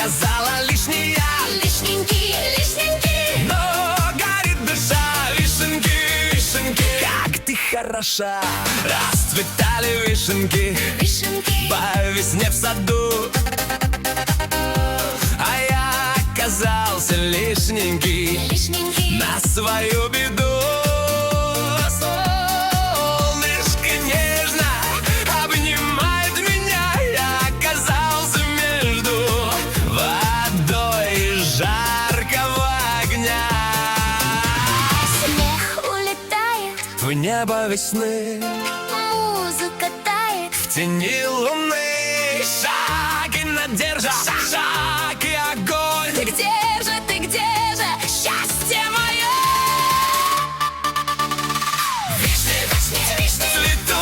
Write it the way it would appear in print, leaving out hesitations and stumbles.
сказала лишняя. Лишненький, лишненький. Но горит душа, вишенки, вишенки. Как ты хороша, расцветали вишенки, Вишенки. по весне в саду. А я оказался лишненький, Лишненький. на свою беду. Солнышко нежно обнимает меня. Я оказался между водой и жаркого огня. Смех улетает, В небо весны, музыка тает. в тени луны. Шаг и надежда, шаг